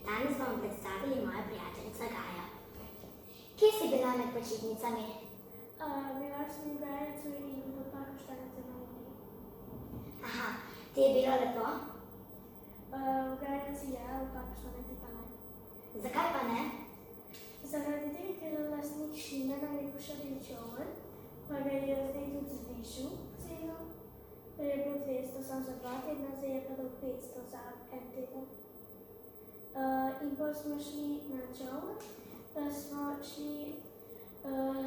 Danes bomo predstavili mojo prijateljico Gajo. Kje si bila med počitnicami? Bila sem v Gajevcu in v parku Štajerci na Muri. Aha, ti je bilo lepo? V Gajevci je, v parku Štajerci pa ne. Zakaj pa ne? Zaradi tega, ker lastnik Šime nam je pošalil čoln, pa ga je zdaj tudi zvišal ceno. Je bil 200 samo za 2 tedna, zdaj je pa dal 500 za 1 teden. In potem smo šli na čoln, pa smo šli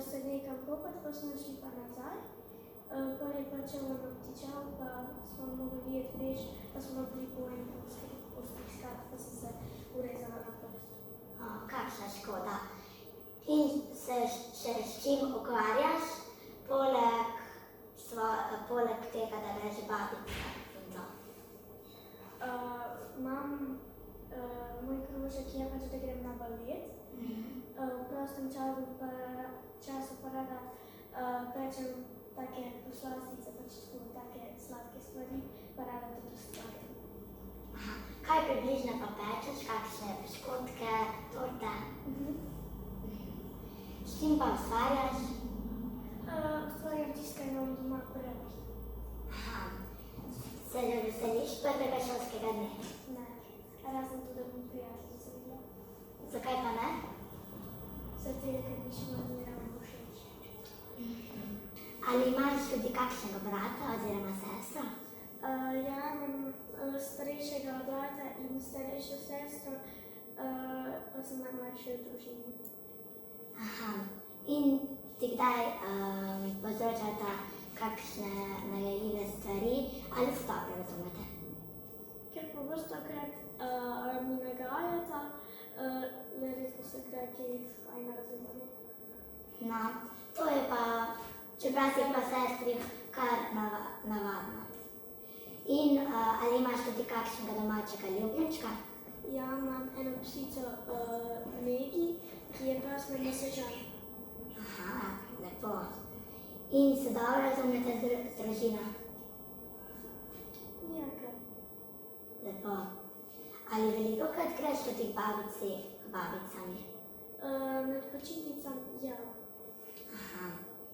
se nekam kopati, pa smo šli pa nazaj. Pol je pa čoln obtičal, pa smo mogli iti peš, pa smo bili po enih ostrih skalah, pa sem se urezala na prst. Kakšna škoda. In se še s čim ukvarjaš, poleg tega, da greš babica in to? Imam moj krožek je pač, da grem na balet. V prostem času pa rada pečem take poslastice, pač take sladke stvari, pa rada tudi ustvarjam. Kaj približno pa pečeš, kakšne piškotke, torte? S čim pa ustvarjaš? Ustvarjam tisto, kar imam doma prvi. Se že veseliš prvega šolskega dne? Ne, razen tudi, da bom prijateljica bila. Zakaj pa ne? Zato, ker mi še malo ne ravno všeč. Ali imaš tudi kakšnega brata oziroma sestro? Ja, imam starejšega brata in starejšo sestro, pa sem najmlajša v družini. In ti kdaj povzročata kakšne nagajive stvari ali se dobro razumete? Ker pogostokrat mi nagajata, le redko se kdaj kaj fajn razumemo. No, to je pa, čeprav si pa sestri, kar navadno. In ali imaš tudi kakšnega domačega ljubljenčka? Ja, imam eno psico Megi, ki je pasmen mesečan. Lepo. In se dobro razumete z družino? Ja, kaj. Lepo. Ali velikokrat greš tudi k babicami? Med počitnicami, ja.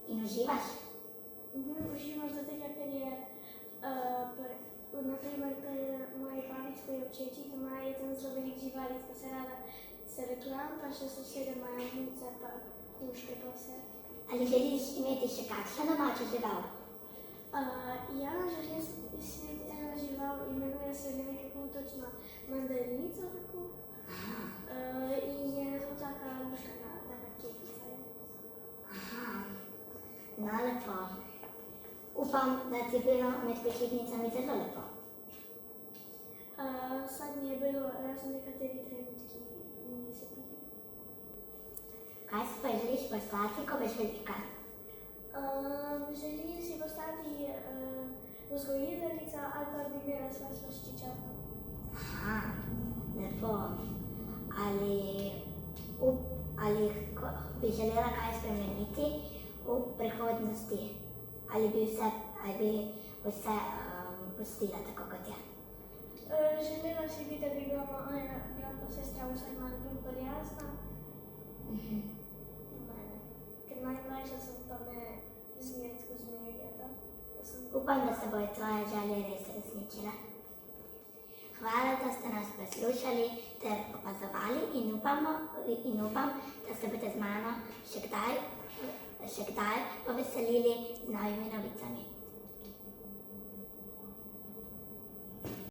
In uživaš? Uživam zato, ker je, naprimer, pri moji babici, ko je očeči doma, je tam zelo veliko živalic, pa se rada reklam, pa še sosede imajo ovce, pa kužke pa vse. Ali želiš imeti še kakšno domačo žival? Ja, želim imeti eno žival, imenuje se ne vem kako točno mandarinica tako. In je zelo taka luškana, taka kepica je. No, lepo. Upam, da ti je bilo med počitnicami zelo lepo. Vsak mi je bilo, razen nekateri trenutki niso bili. Kaj si pa želiš postati, ko boš velika? Želim si postati vzgojiteljica ali pa bi imela svojo slaščičarno. Lepo. Ali bi želela kaj spremeniti v prihodnosti? Ali bi vse pustila tako, kot je? Želela si bi, da bi bila moja brat pa sestra vsaj malo bolj prijazna. Ker najmlajša sem pa me zmerjsko zmerjata. Upam, da se bojo tvoje želje res resničile. Hvala, da ste nas poslušali ter opazovali in upam, da se boste z mano še kdaj poveselili z novimi novicami.